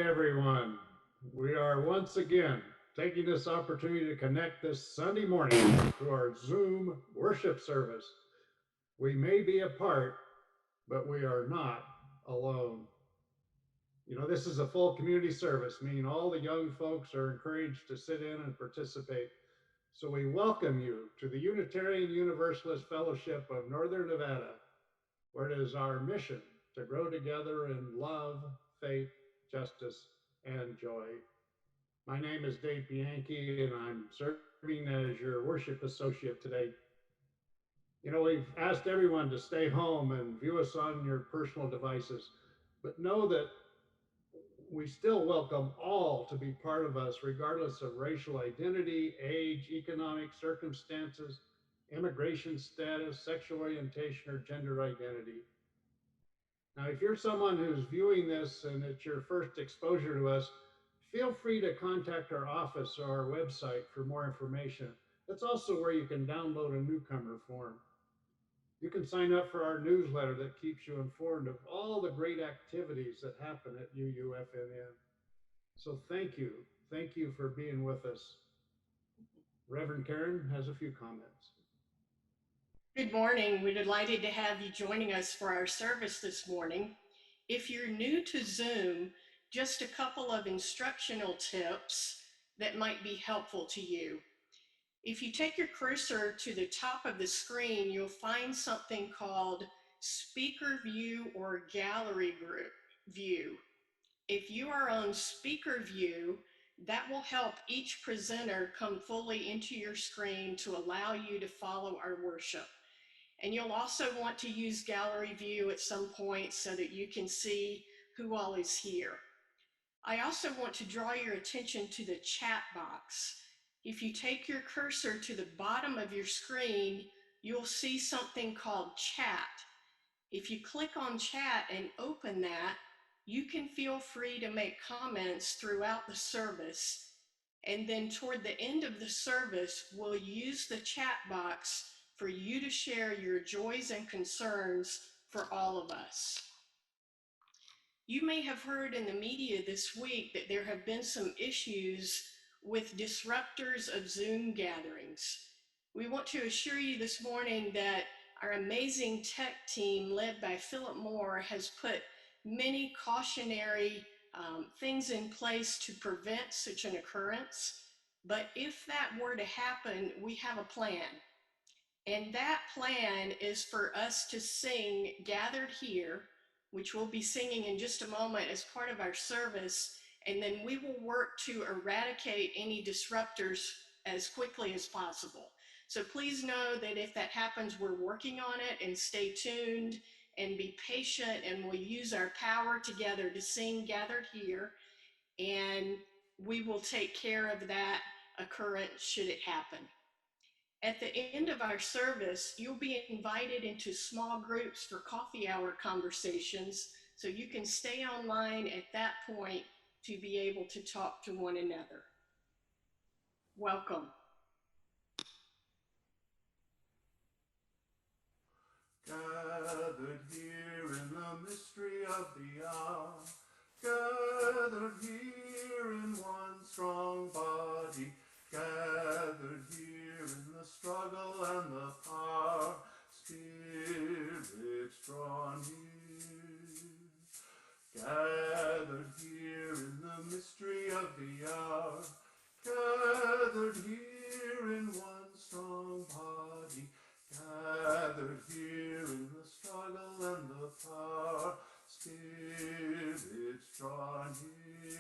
everyone. We are once again taking this opportunity to connect this Sunday morning to our Zoom worship service. We may be apart, but we are not alone. This is a full community service, meaning all the young folks are encouraged to sit in and participate. So we welcome you to the Unitarian Universalist Fellowship of Northern Nevada, where it is our mission to grow together in love, faith, justice, and joy. My name is Dave Bianchi, and I'm serving as your worship associate today. We've asked everyone to stay home and view us on your personal devices, but know that we still welcome all to be part of us, regardless of racial identity, age, economic circumstances, immigration status, sexual orientation, or gender identity. Now, if you're someone who's viewing this and it's your first exposure to us, feel free to contact our office or our website for more information. That's also where you can download a newcomer form. You can sign up for our newsletter that keeps you informed of all the great activities that happen at UUFNN. So thank you. Thank you for being with us. Reverend Karen has a few comments. Good morning. We're delighted to have you joining us for our service this morning. If you're new to Zoom, just a couple of instructional tips that might be helpful to you. If you take your cursor to the top of the screen, you'll find something called Speaker View or Gallery View. If you are on Speaker View, that will help each presenter come fully into your screen to allow you to follow our worship. And you'll also want to use Gallery View at some point so that you can see who all is here. I also want to draw your attention to the chat box. If you take your cursor to the bottom of your screen, you'll see something called chat. If you click on chat and open that, you can feel free to make comments throughout the service. And then toward the end of the service, we'll use the chat box for you to share your joys and concerns for all of us. You may have heard in the media this week that there have been some issues with disruptors of Zoom gatherings. We want to assure you this morning that our amazing tech team led by Philip Moore has put many cautionary things in place to prevent such an occurrence. But if that were to happen, we have a plan. And that plan is for us to sing Gathered Here, which we'll be singing in just a moment as part of our service. And then we will work to eradicate any disruptors as quickly as possible. So please know that if that happens, we're working on it, and stay tuned and be patient, and we'll use our power together to sing Gathered Here, and we will take care of that occurrence should it happen. At the end of our service, you'll be invited into small groups for coffee hour conversations, so you can stay online at that point to be able to talk to one another. Welcome. Gathered here in the mystery of the hour, gathered here in one strong body, gathered here in the struggle and the power, spirits drawn near. Gathered here in the mystery of the hour, gathered here in one strong body, gathered here in the struggle and the power, spirits drawn near.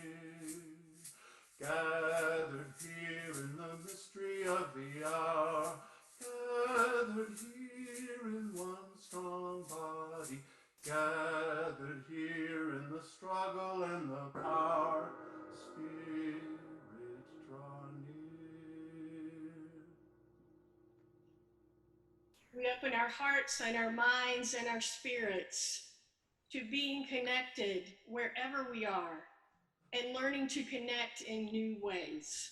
Gathered here in the mystery of the hour, gathered here in one strong body, gathered here in the struggle and the power, spirits drawn near. We open our hearts and our minds and our spirits to being connected wherever we are and learning to connect in new ways.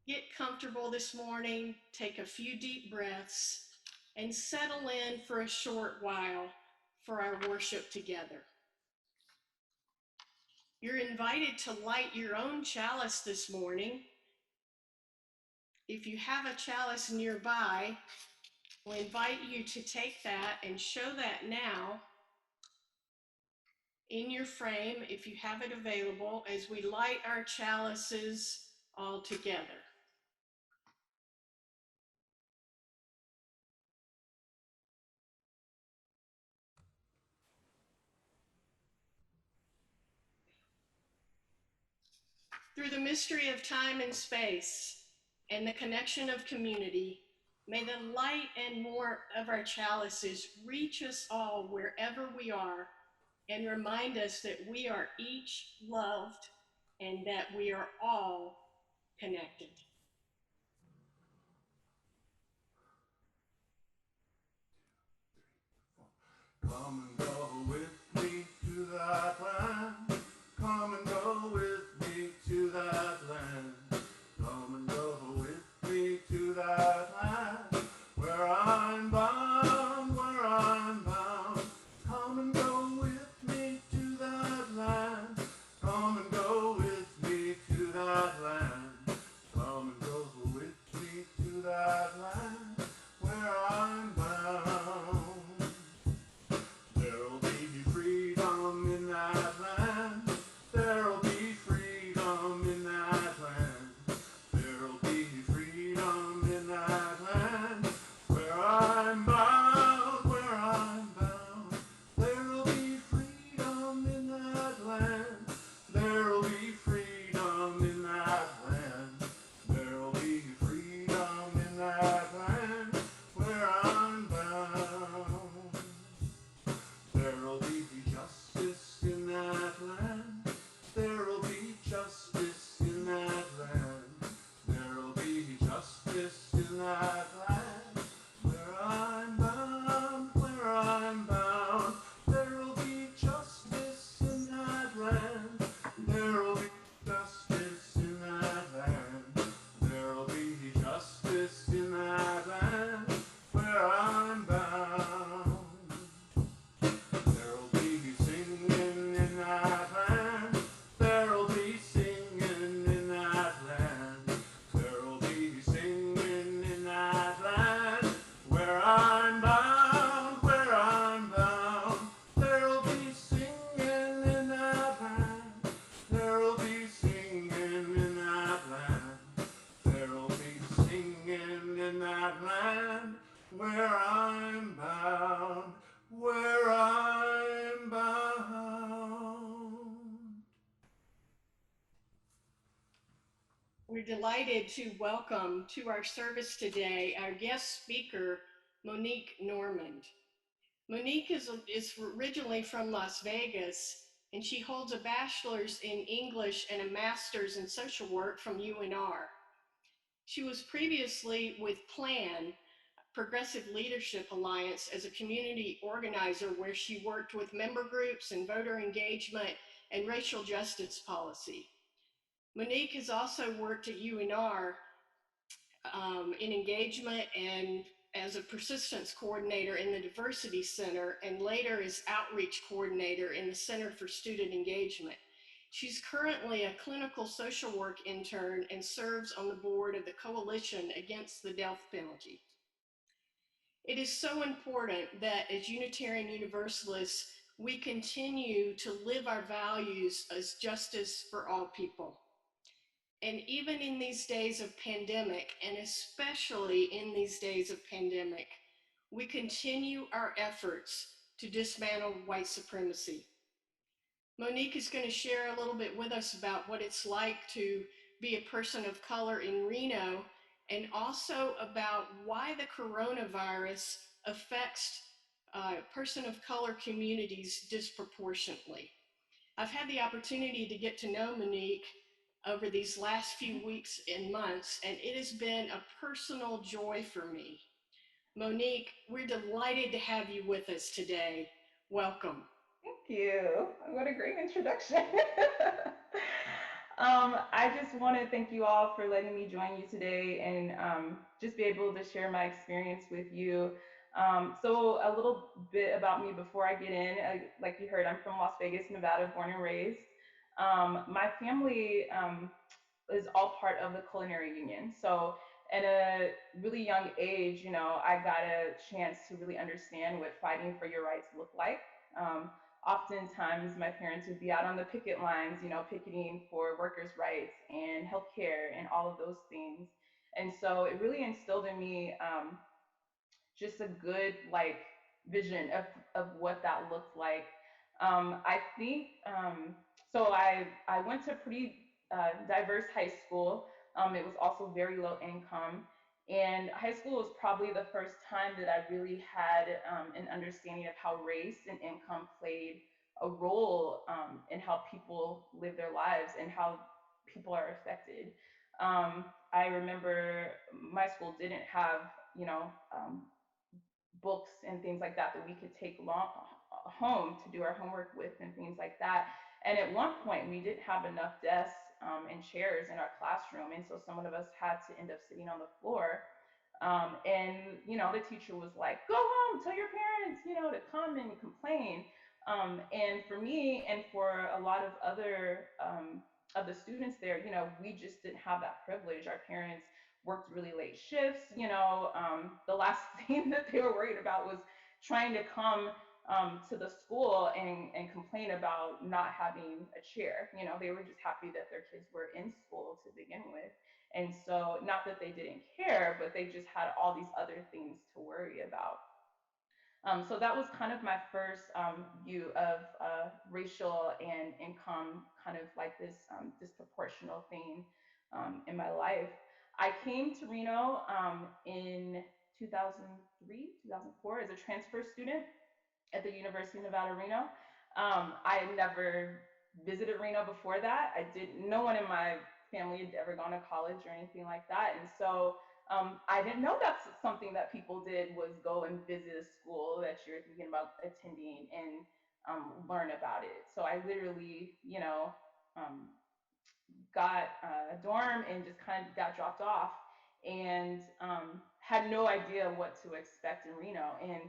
Get comfortable this morning, take a few deep breaths, and settle in for a short while for our worship together. You're invited to light your own chalice this morning. If you have a chalice nearby, we'll invite you to take that and show that now in your frame, if you have it available, as we light our chalices all together. Through the mystery of time and space and the connection of community, may the light and warmth of our chalices reach us all wherever we are and remind us that we are each loved and that we are all connected. Come and go with me to that land. Come and go with me to that land. Come and go with me to that land where I'm bound, where I'm bound. Come and go with me to that land. Come and go with me to that land. Come and go with me to that land where I'm bound. There'll be freedom in that land. There'll be freedom in that land. There'll be freedom in that land where I'm bound, where I'm bound. There'll be freedom in that land. There'll be freedom in that land. There'll be freedom in that land where I'm bound. There'll be justice in that land. There'll be justice in that land. There'll be justice in that land where I'm bound, where I'm bound. There'll be justice in that land. There'll be justice in that land. There'll be justice in that land where I'm bound. There'll be singing in that land. There'll be singing in that land. There'll be singing in that land where I'm bound, where I'm bound. There'll be singing in that land. There'll be singing in that land. There'll be singing in that land where I'm bound, where I'm bound. We're delighted to welcome to our service today our guest speaker, Monique Normand. Monique is originally from Las Vegas, and she holds a bachelor's in English and a master's in social work from UNR. She was previously with PLAN, Progressive Leadership Alliance, as a community organizer where she worked with member groups and voter engagement and racial justice policy. Monique has also worked at UNR in engagement and as a persistence coordinator in the Diversity Center, and later as outreach coordinator in the Center for Student Engagement. She's currently a clinical social work intern and serves on the board of the Coalition Against the Death Penalty. It is so important that as Unitarian Universalists, we continue to live our values as justice for all people. And even in these days of pandemic, and especially in these days of pandemic, we continue our efforts to dismantle white supremacy. Monique is going to share a little bit with us about what it's like to be a person of color in Reno, and also about why the coronavirus affects person of color communities disproportionately. I've had the opportunity to get to know Monique over these last few weeks and months, and it has been a personal joy for me. Monique, we're delighted to have you with us today. Welcome. Thank you. What a great introduction. I just want to thank you all for letting me join you today and just be able to share my experience with you. So a little bit about me before I get in. Like you heard, I'm from Las Vegas, Nevada, born and raised. My family is all part of the culinary union. So at a really young age, I got a chance to really understand what fighting for your rights looked like. Um, Oftentimes, my parents would be out on the picket lines, picketing for workers' rights and healthcare and all of those things. And so it really instilled in me just a good vision of what that looked like. I think so. I went to a pretty diverse high school. It was also very low income, and high school was probably the first time that I really had an understanding of how race and income played a role in how people live their lives and how people are affected. I remember my school didn't have, you know, um, books and things like that that we could take home to do our homework with and things like that. And at one point, we didn't have enough desks and chairs in our classroom, and so some of us had to end up sitting on the floor. And the teacher was like, "Go home, tell your parents, to come and complain." And for me, and for a lot of other of the students there, we just didn't have that privilege. Our parents worked really late shifts. The last thing that they were worried about was trying to come to the school and complain about not having a chair. They were just happy that their kids were in school to begin with. And so, not that they didn't care, but they just had all these other things to worry about. So that was kind of my first view of racial and income, kind of like this disproportional thing in my life. I came to Reno in 2003, 2004 as a transfer student at the University of Nevada, Reno. I had never visited Reno before that. No one in my family had ever gone to college or anything like that. And so I didn't know that's something that people did, was go and visit a school that you're thinking about attending and learn about it. So I literally, um, got a dorm and just kind of got dropped off and had no idea what to expect in Reno. And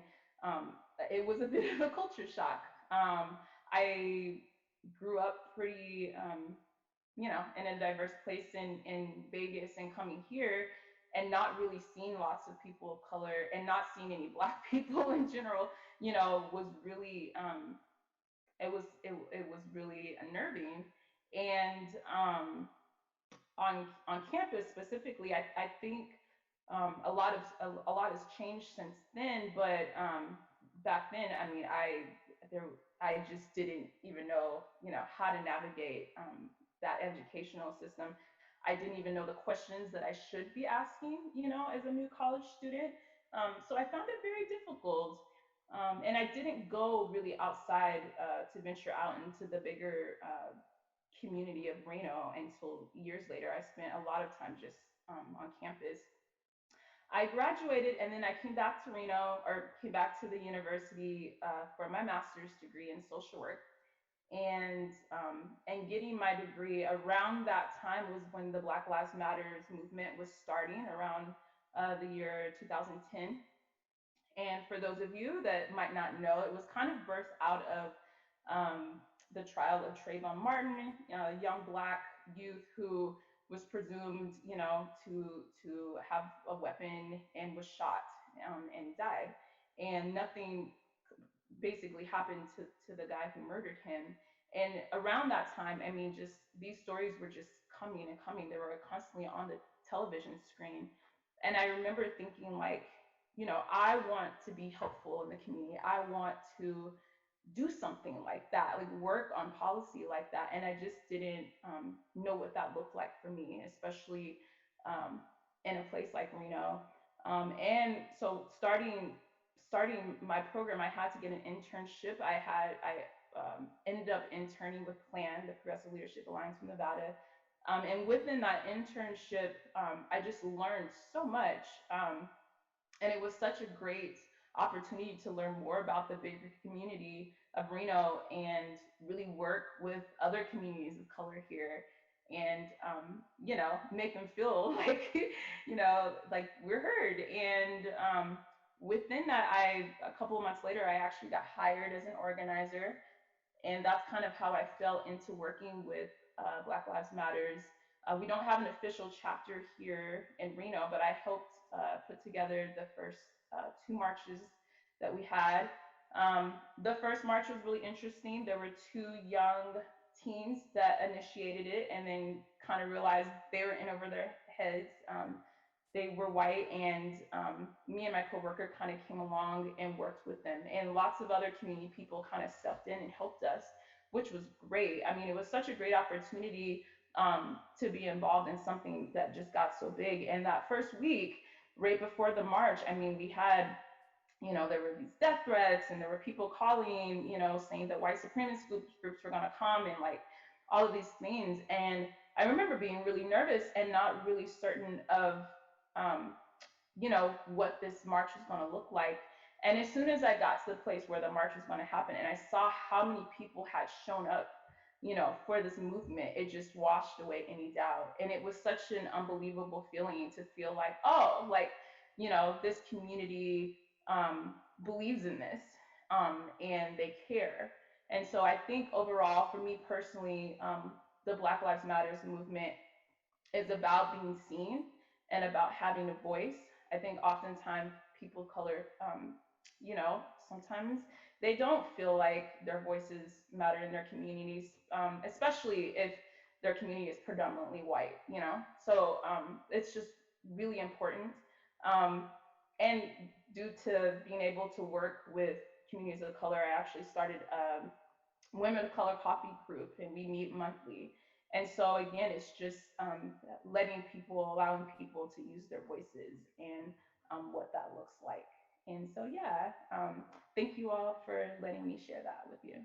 it was a bit of a culture shock. I grew up pretty, in a diverse place in Vegas, and coming here and not really seeing lots of people of color and not seeing any Black people in general, was really, it was really unnerving. And on campus specifically, I think a lot has changed since then. But back then, I mean, I just didn't even know, how to navigate that educational system. I didn't even know the questions that I should be asking, as a new college student. So I found it very difficult. And I didn't go really outside to venture out into the bigger community of Reno until years later. I spent a lot of time just on campus. I graduated and then I came back to Reno, or came back to the university for my master's degree in social work. And getting my degree around that time was when the Black Lives Matters movement was starting, around the year 2010. And for those of you that might not know, it was kind of birthed out of the trial of Trayvon Martin, a young Black youth who was presumed, to have a weapon and was shot and died. And nothing basically happened to the guy who murdered him. And around that time, I mean, just these stories were just coming and coming. They were constantly on the television screen. And I remember thinking, like, I want to be helpful in the community. I want to do something like that, like work on policy like that. And I just didn't know what that looked like for me, especially in a place like Reno. And so starting my program, I had to get an internship. I ended up interning with PLAN, the Progressive Leadership Alliance from Nevada. And within that internship, I just learned so much. And it was such a great opportunity to learn more about the bigger community of Reno and really work with other communities of color here, and make them feel like like we're heard. And within that, a couple of months later, I actually got hired as an organizer. And that's kind of how I fell into working with Black Lives Matters. We don't have an official chapter here in Reno, but I helped put together the first two marches that we had. The first march was really interesting. There were two young teens that initiated it and then kind of realized they were in over their heads. They were white, and me and my coworker kind of came along and worked with them, and lots of other community people kind of stepped in and helped us, which was great. I mean, it was such a great opportunity to be involved in something that just got so big. And that first week, right before the march, I mean, we had, you know, there were these death threats, and there were people calling, you know, saying that white supremacist groups were going to come, and like all of these things. And I remember being really nervous and not really certain of, um, you know, what this march was going to look like. And as soon as I got to the place where the march was going to happen, and I saw how many people had shown up, you know, for this movement, it just washed away any doubt. And it was such an unbelievable feeling to feel like, oh, like, you know, this community believes in this, and they care. And so I think overall, for me personally, the Black Lives Matters movement is about being seen and about having a voice. I think oftentimes people of color, you know, sometimes they don't feel like their voices matter in their communities, especially if their community is predominantly white, you know. So it's just really important. Um, and due to being able to work with communities of color, I actually started Women of Color Coffee Group, and we meet monthly. And so again, it's just letting people, allowing people to use their voices, and what that looks like. And so yeah, thank you all for letting me share that with you.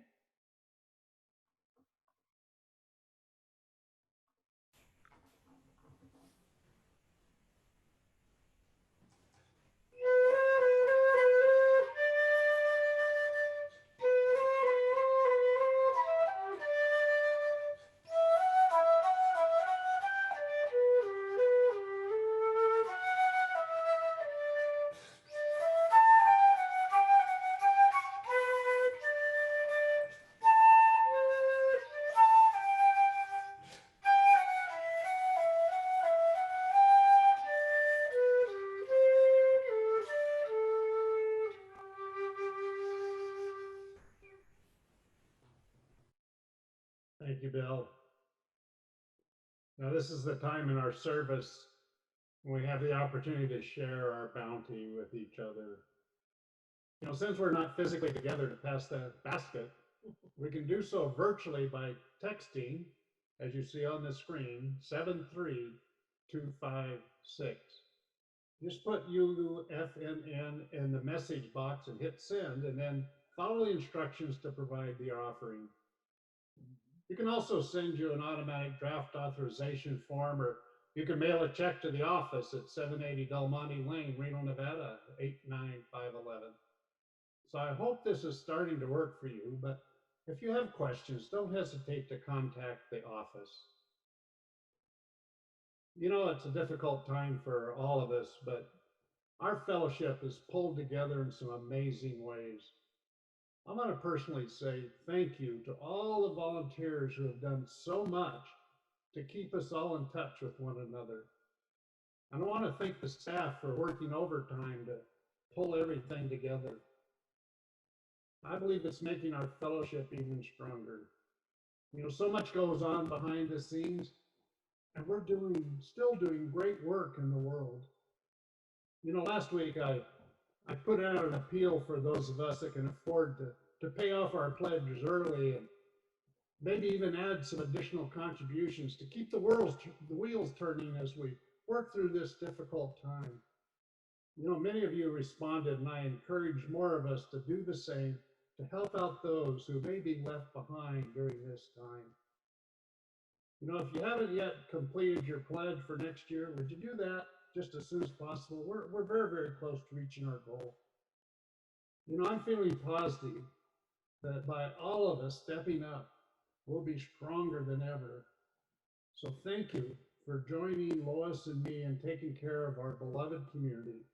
Thank you, Bill. Now, this is the time in our service when we have the opportunity to share our bounty with each other. You know, since we're not physically together to pass that basket, we can do so virtually by texting, as you see on the screen, 73256. Just put UUFNN in the message box and hit send, and then follow the instructions to provide the offering. You can also send you an automatic draft authorization form, or you can mail a check to the office at 780 Del Monte Lane, Reno, Nevada, 89511. So I hope this is starting to work for you, but if you have questions, don't hesitate to contact the office. You know, it's a difficult time for all of us, but our fellowship is pulled together in some amazing ways. I want to personally say thank you to all the volunteers who have done so much to keep us all in touch with one another. And I want to thank the staff for working overtime to pull everything together. I believe it's making our fellowship even stronger. You know, so much goes on behind the scenes, and we're still doing great work in the world. You know, last week I put out an appeal for those of us that can afford to pay off our pledges early, and maybe even add some additional contributions to keep the wheels turning as we work through this difficult time. You know, many of you responded, and I encourage more of us to do the same, to help out those who may be left behind during this time. You know, if you haven't yet completed your pledge for next year, would you do that just as soon as possible? We're very, very close to reaching our goal. You know, I'm feeling positive that by all of us stepping up, we'll be stronger than ever. So thank you for joining Lois and me in taking care of our beloved community.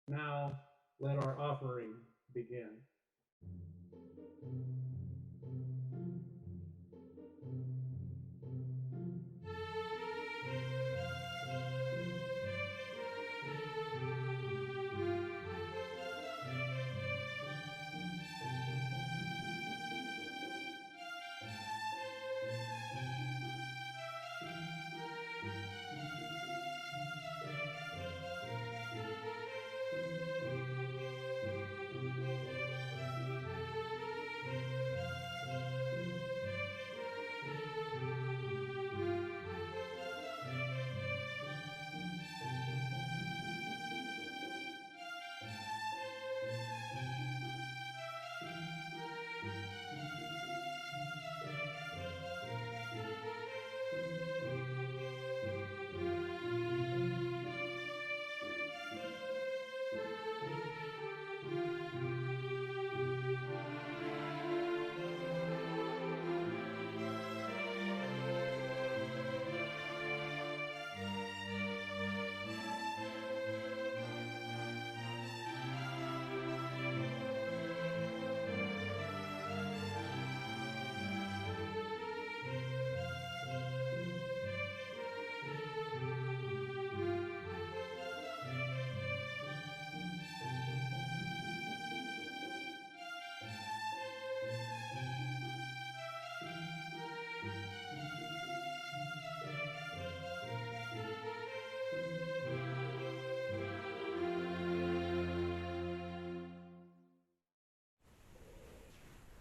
Now, let our offering begin.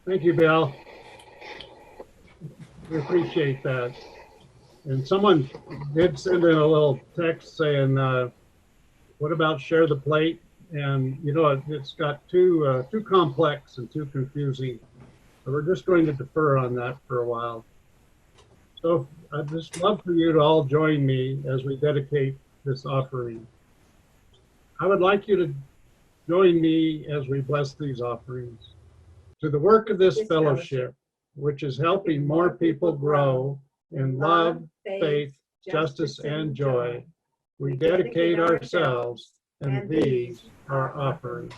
Thank you, Bill. We appreciate that. And someone did send in a little text saying, what about share the plate? And you know, it's got too complex and too confusing. So we're just going to defer on that for a while. So I'd just love for you to all join me as we dedicate this offering. I would like you to join me as we bless these offerings. To the work of this fellowship, which is helping more people grow in love, faith, justice, and joy, we dedicate ourselves, and these are offerings.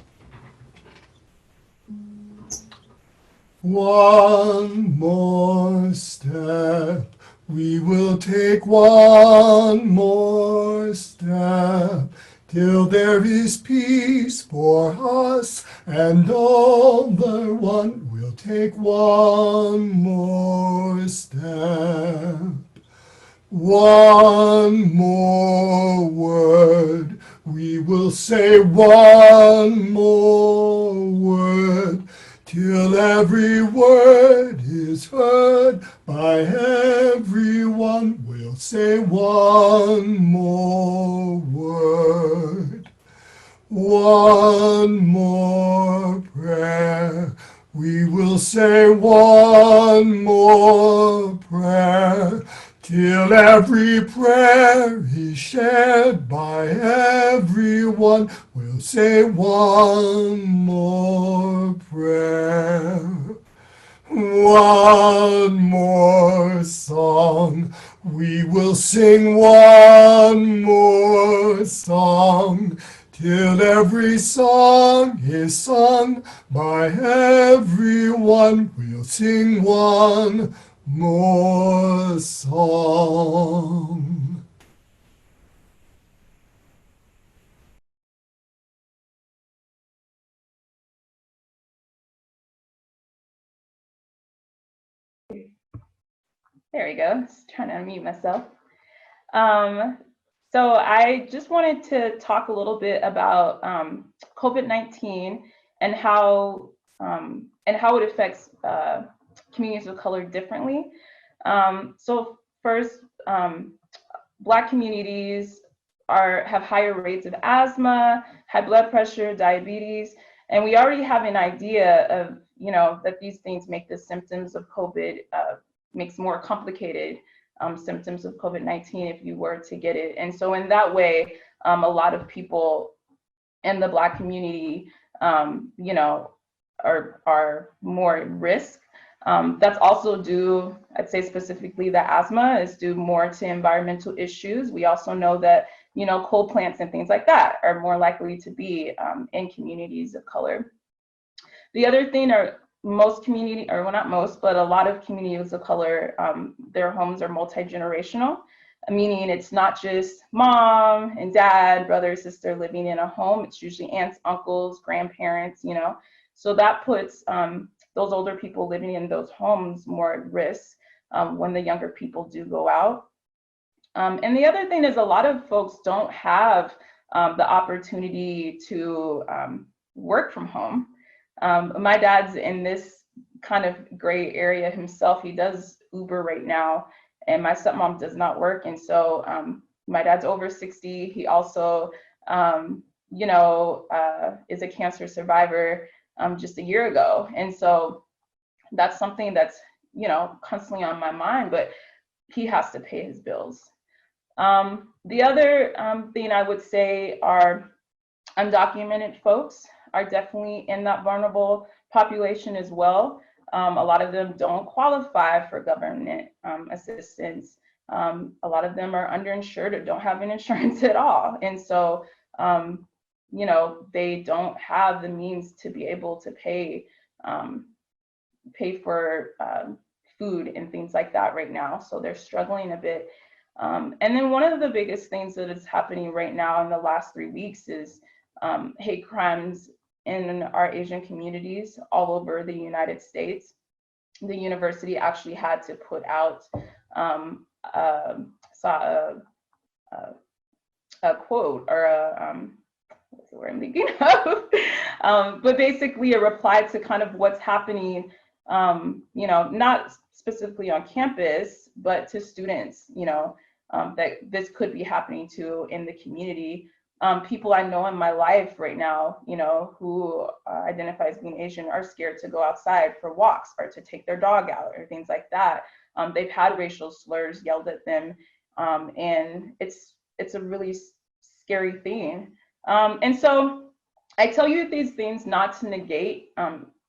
One more step, we will take one more step, till there is peace for us and all the one. We'll take one more step. One more word, we will say one more word, till every word is heard by everyone. We'll say one more word. One more prayer, we will say one more prayer, till every prayer is shared by everyone. We'll say one more prayer. One more song, we will sing one more song, till every song is sung by everyone. We'll sing one more song. There we go. Just trying to unmute myself. So I just wanted to talk a little bit about COVID-19 and how it affects communities of color differently. So first, Black communities have higher rates of asthma, high blood pressure, diabetes, and we already have an idea of, you know, that these things make the symptoms of COVID makes more complicated symptoms of COVID-19 if you were to get it. And so in that way, a lot of people in the Black community, you know, are more at risk. That's also due, I'd say specifically the asthma is due more to environmental issues. We also know that, you know, coal plants and things like that are more likely to be in communities of color. The other thing are most community, or well, not most, but a lot of communities of color, their homes are multi-generational, meaning it's not just mom and dad, brother, sister living in a home. It's usually aunts, uncles, grandparents, you know. So that puts those older people living in those homes more at risk when the younger people do go out. And the other thing is a lot of folks don't have the opportunity to work from home. My dad's in this kind of gray area himself. He does Uber right now, and my stepmom does not work. And so my dad's over 60. He also, you know, is a cancer survivor just a year ago. And so that's something that's, you know, constantly on my mind, but he has to pay his bills. The other thing I would say are undocumented folks are definitely in that vulnerable population as well. A lot of them don't qualify for government assistance. A lot of them are underinsured or don't have an insurance at all. And so, you know, they don't have the means to be able to pay for food and things like that right now. So they're struggling a bit. And then one of the biggest things that is happening right now in the last 3 weeks is hate crimes in our Asian communities all over the United States. The university actually had to put out a quote or what's the word I'm thinking of? But basically a reply to kind of what's happening you know, not specifically on campus, but to students, you know, that this could be happening to in the community. People I know in my life right now, you know, who identify as being Asian are scared to go outside for walks or to take their dog out or things like that. They've had racial slurs yelled at them, and it's a really scary thing. And so I tell you these things not to negate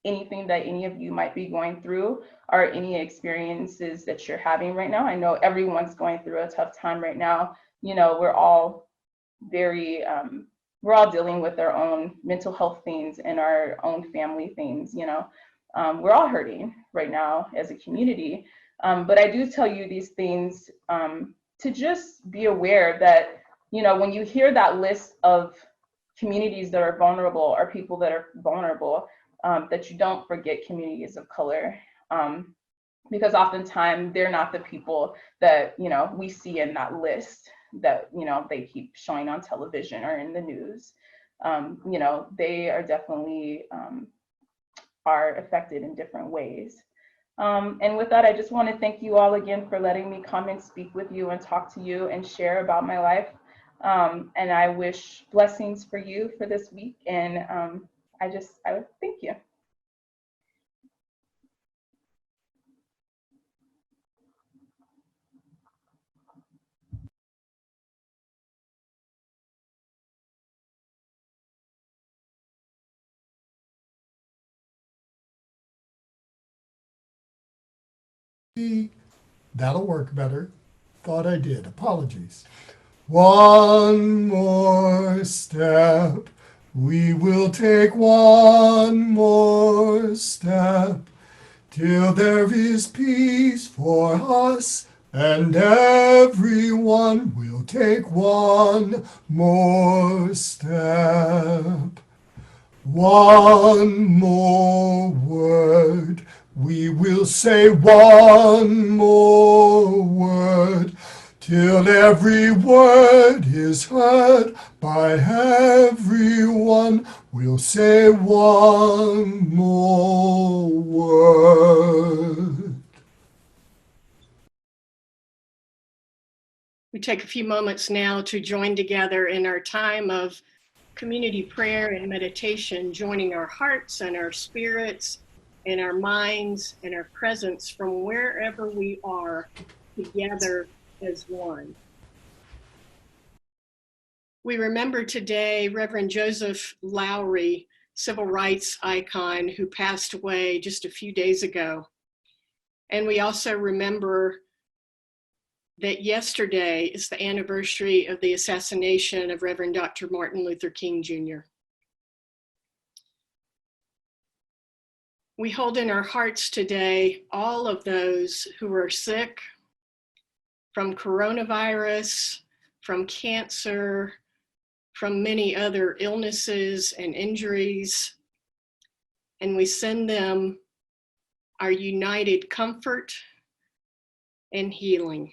anything that any of you might be going through or any experiences that you're having right now. I know everyone's going through a tough time right now. You know, we're all dealing with our own mental health things and our own family things, you know. We're all hurting right now as a community. But I do tell you these things to just be aware that, you know, when you hear that list of communities that are vulnerable or people that are vulnerable, that you don't forget communities of color. Because oftentimes they're not the people that, you know, we see in that list that, you know, they keep showing on television or in the news. You know, they are definitely are affected in different ways. And with that, I just want to thank you all again for letting me come and speak with you and talk to you and share about my life. And I wish blessings for you for this week. And I would thank you. That'll work better. Thought I did. Apologies. One more step. We will take one more step till there is peace for us and everyone. Will take one more step. One more word. We will say one more word till every word is heard by everyone. We'll say one more word. We take a few moments now to join together in our time of community prayer and meditation, joining our hearts and our spirits and our minds and our presence from wherever we are together as one. We remember today Reverend Joseph Lowry, civil rights icon, who passed away just a few days ago. And we also remember that yesterday is the anniversary of the assassination of Reverend Dr. Martin Luther King Jr. We hold in our hearts today all of those who are sick from coronavirus, from cancer, from many other illnesses and injuries, and we send them our united comfort and healing.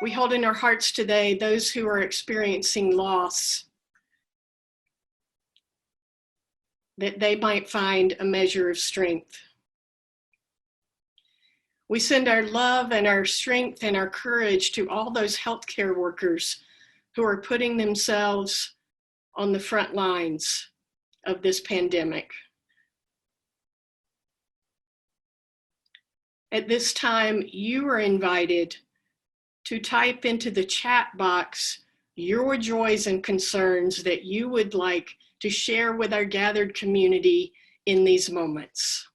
We hold in our hearts today those who are experiencing loss, that they might find a measure of strength. We send our love and our strength and our courage to all those healthcare workers who are putting themselves on the front lines of this pandemic. At this time, you are invited to type into the chat box your joys and concerns that you would like to share with our gathered community in these moments.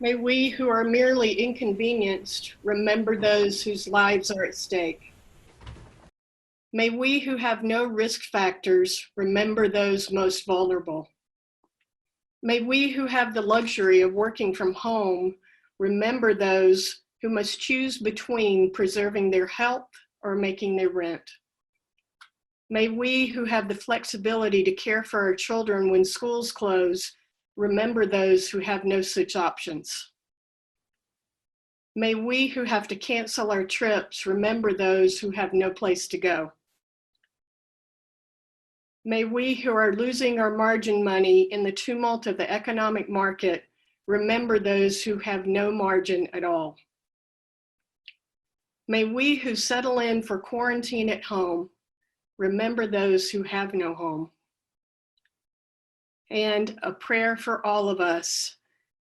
May we who are merely inconvenienced remember those whose lives are at stake. May we who have no risk factors remember those most vulnerable. May we who have the luxury of working from home remember those who must choose between preserving their health or making their rent. May we who have the flexibility to care for our children when schools close remember those who have no such options. May we who have to cancel our trips remember those who have no place to go. May we who are losing our margin money in the tumult of the economic market remember those who have no margin at all. May we who settle in for quarantine at home remember those who have no home. And a prayer for all of us,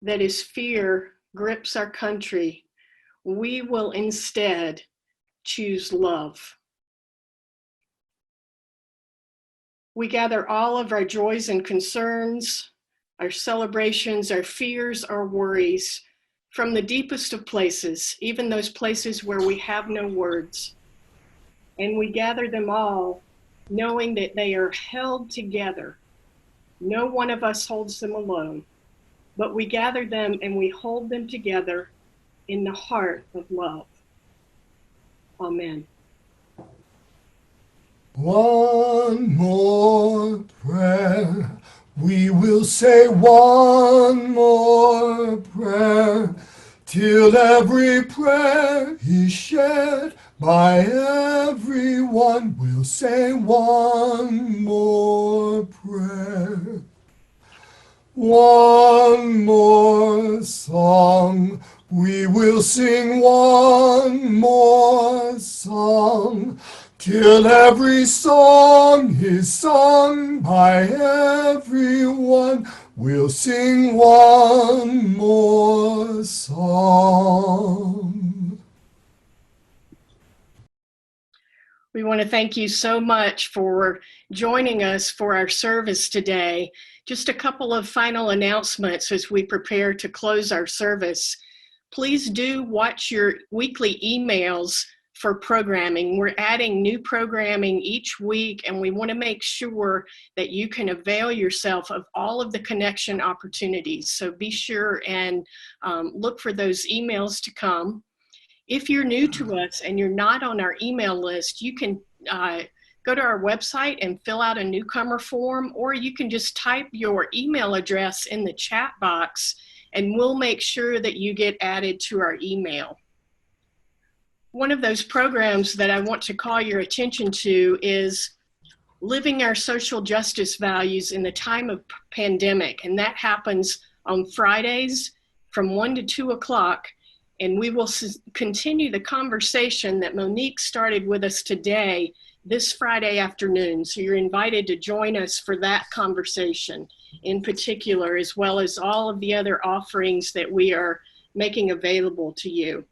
that as fear grips our country, we will instead choose love. We gather all of our joys and concerns, our celebrations, our fears, our worries, from the deepest of places, even those places where we have no words. And we gather them all knowing that they are held together. No one of us holds them alone, but we gather them and we hold them together in the heart of love. Amen. One more prayer. We will say one more prayer till every prayer is shared by everyone. We'll say one more prayer. One more song. We will sing one more song till every song is sung by everyone. We'll sing one more song. We want to thank you so much for joining us for our service today. Just a couple of final announcements as we prepare to close our service. Please do watch your weekly emails for programming. We're adding new programming each week, and we want to make sure that you can avail yourself of all of the connection opportunities. So be sure and look for those emails to come. If you're new to us and you're not on our email list, you can go to our website and fill out a newcomer form, or you can just type your email address in the chat box and we'll make sure that you get added to our email. One of those programs that I want to call your attention to is Living Our Social Justice Values in the Time of Pandemic, and that happens on Fridays from 1 to 2 o'clock. And we will continue the conversation that Monique started with us today, this Friday afternoon. So you're invited to join us for that conversation in particular, as well as all of the other offerings that we are making available to you.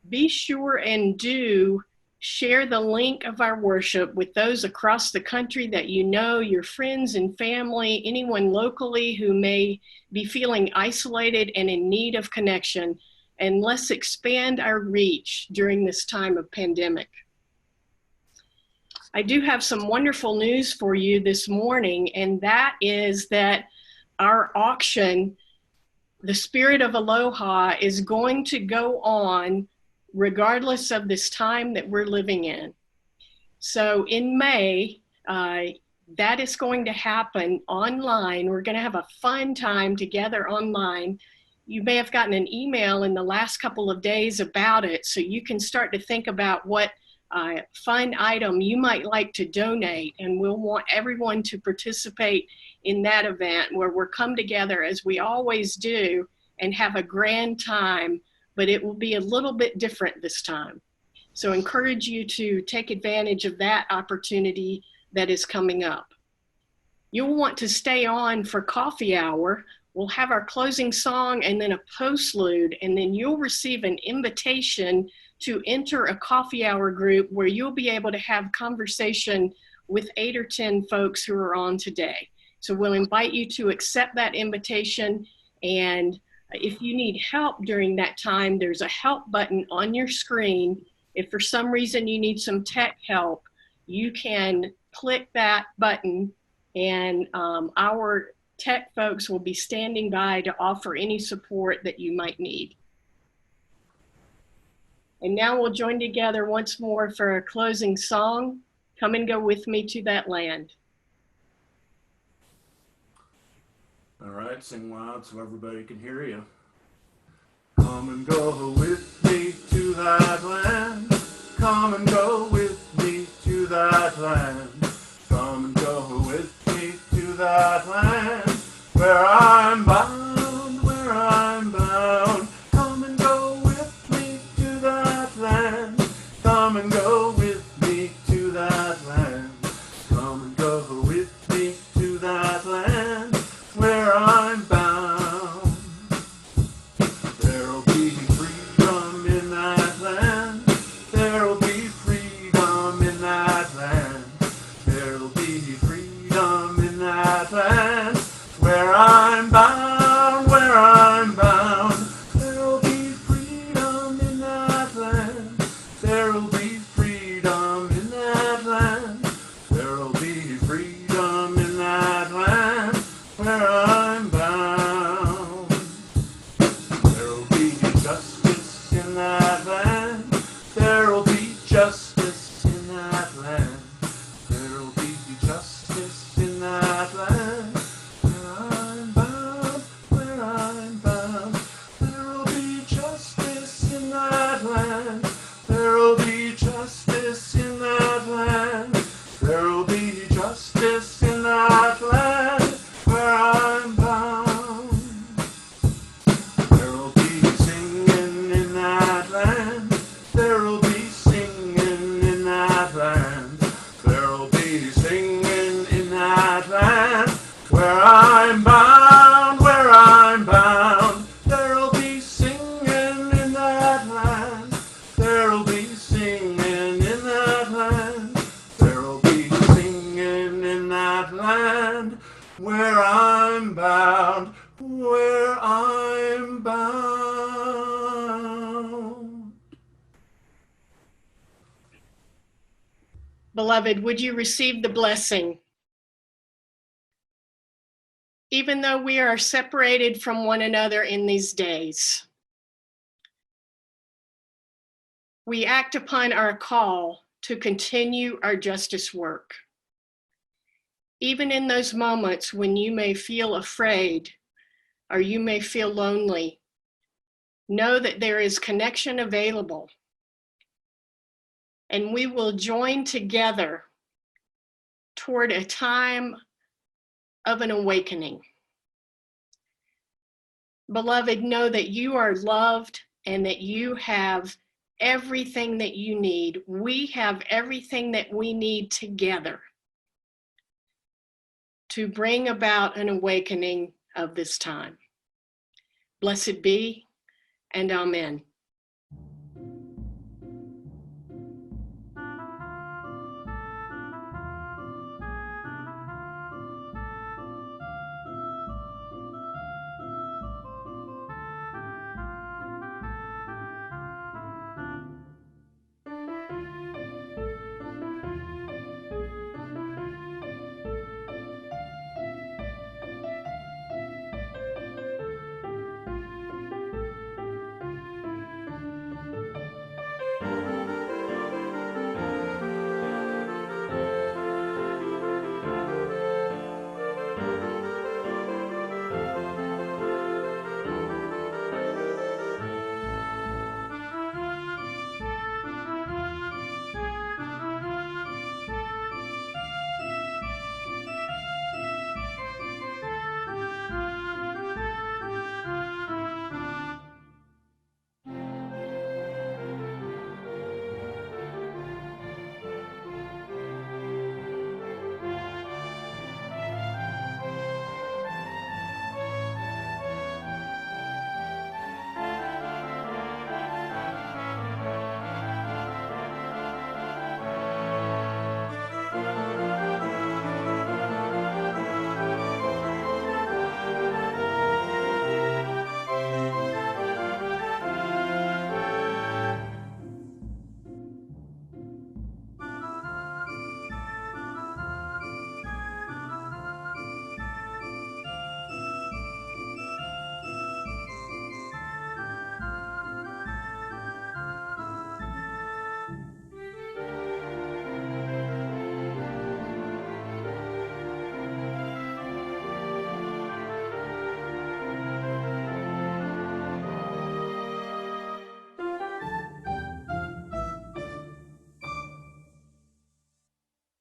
Be sure and do share the link of our worship with those across the country that you know, your friends and family, anyone locally who may be feeling isolated and in need of connection. And let's expand our reach during this time of pandemic. I do have some wonderful news for you this morning, and that is that our auction, The Spirit of Aloha, is going to go on regardless of this time that we're living in. So in May, that is going to happen online. We're going to have a fun time together online. You may have gotten an email in the last couple of days about it, so you can start to think about what fun item you might like to donate, and we'll want everyone to participate in that event where we'll come together as we always do and have a grand time, but it will be a little bit different this time. So encourage you to take advantage of that opportunity that is coming up. You'll want to stay on for coffee hour. We'll have our closing song and then a postlude, and then you'll receive an invitation to enter a coffee hour group where you'll be able to have conversation with 8 or 10 folks who are on today. So we'll invite you to accept that invitation and If you need help during that time, there's a help button on your screen. If for some reason you need some tech help, you can click that button and our tech folks will be standing by to offer any support that you might need. And now we'll join together once more for a closing song, Come and Go With Me to That Land. All right, sing loud so everybody can hear you. Come and go with me to that land. Come and go with me to that land. Come and go with me to that land. Where I'm bound, where I'm bound. Come and go with me to that land. Come and go with me to that land. Come and go with me to that land. Where I'm bound, there'll be freedom in that land. There'll be freedom in that land. There'll be freedom in that land. Where I'm bound, where I'm bound. There'll be freedom in that land. There'll be freedom in that land. There'll be freedom in that land. Where I'm bound, there'll be justice in that land. There'll be justice in that land. There'll be justice in that land. Where I'm bound, where I'm bound. There'll be justice in that land. There'll be justice in that land. There'll be justice in that land. Where I'm bound, there'll be singing in that land. There'll be singing in that land. There'll be singing in that land. Where I'm bound, where I'm bound. There'll be singing in that land. There'll be singing in that land. There'll be singing in that land. Where I'm bound, where I'm bound. Beloved, would you receive the blessing? Even though we are separated from one another in these days, we act upon our call to continue our justice work. Even in those moments when you may feel afraid or you may feel lonely, know that there is connection available. And we will join together toward a time of an awakening. Beloved, know that you are loved and that you have everything that you need. We have everything that we need together to bring about an awakening of this time. Blessed be, and amen.